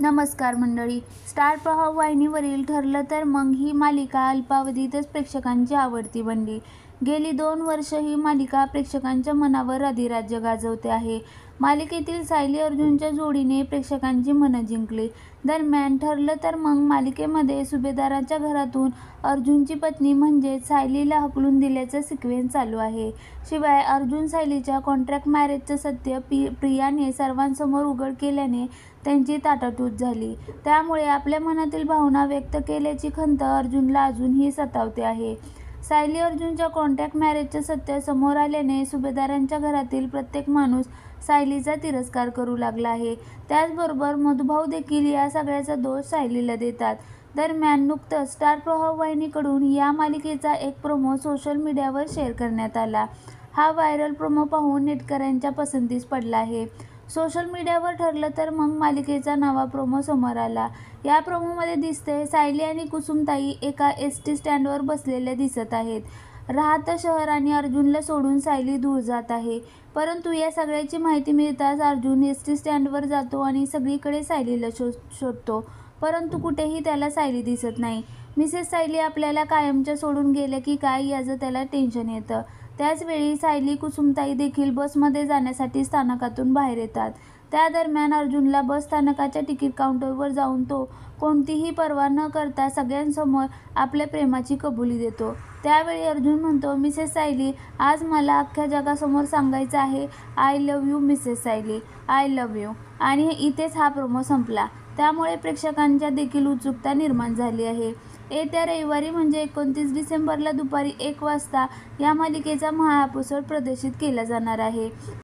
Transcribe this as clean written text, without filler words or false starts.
नमस्कार मंडळी. स्टार प्रवाह वाहिनीवरील ठरलं तर मग ही मालिका अल्पावधीतच प्रेक्षकांची आवडती बनली. गेली 2 वर्ष ही मालिका प्रेक्षकांच्या मनावर अधिराज्य गाजवते आहे. मालिकेतील सायली अर्जुनच्या जोडीने प्रेक्षकांची मनं जिंकली. दरम्यान ठरलं तर मग मालिकेमध्ये सुभेदाराच्या घरातून अर्जुनची पत्नी म्हणजेच सायलीला हाकलून दिल्याचा सिक्वेन्स चालू आहे. शिवाय अर्जुन सायलीच्या कॉन्ट्रॅक्ट मॅरेजचं सत्य प्रियाने सर्वांसमोर उघड केल्याने त्यांची ताटातूट झाली. त्यामुळे आपल्या मनातील भावना व्यक्त केल्याची खंत अर्जुनला अजूनही सतावते आहे. सायली अर्जुनच्या कॉन्ट्रॅक्ट मॅरेजचं सत्य समोर आल्याने सुभेदारांच्या घरातील प्रत्येक माणूस सायलीचा तिरस्कार करू लागला आहे. त्याचबरोबर मधुभाऊ देखील या सगळ्याचा दोष सायलीला देतात. दरम्यान नुकतंच स्टार प्रवाह वाहिनीकडून या मालिकेचा एक प्रोमो सोशल मीडियावर शेअर करण्यात आला. हा व्हायरल प्रोमो पाहून नेटकऱ्यांच्या पसंतीस पडला आहे. सोशल मीडियावर ठरलं तर मग मालिकेचा नवा प्रोमो समोर आला. या प्रोमोमध्ये दिसतंय सायली आणि कुसुमताई एका एसटी स्टँडवर बसलेल्या दिसत आहेत. राहतं शहर आणि अर्जुनला सोडून सायली दूर जात आहे. परंतु या सगळ्याची माहिती मिळताच अर्जुन एसटी स्टँडवर जातो आणि सगळीकडे सायलीला शोधतो. परंतु कुठेही त्याला सायली दिसत नाही. मिसेस सायली आपल्याला कायमच्या सोडून गेल्या की काय याचं त्याला टेन्शन येतं. त्याचवेळी सायली कुसुमताई देखील बसमध्ये जाण्यासाठी स्थानकातून बाहेर येतात. त्या दरम्यान अर्जुनला बस स्थानकाच्या तिकीट काउंटरवर जाऊन तो कोणतीही पर्वा न करता सगळ्यांसमोर आपल्या प्रेमाची कबुली देतो. त्यावेळी अर्जुन म्हणतो, मिसेस सायली, आज मला अख्ख्या जगासमोर सांगायचं आहे, I love you Mrs Sayali, I love you. आणि इथेच हा प्रोमो संपला. त्यामुळे प्रेक्षकांच्या देखील उत्सुकता निर्माण झाली आहे. येत्या रविवारी म्हणजे 29 डिसेंबरला दुपारी 1 वाजता या मालिकेचा महाएपिसोड प्रदर्शित केला जाणार आहे.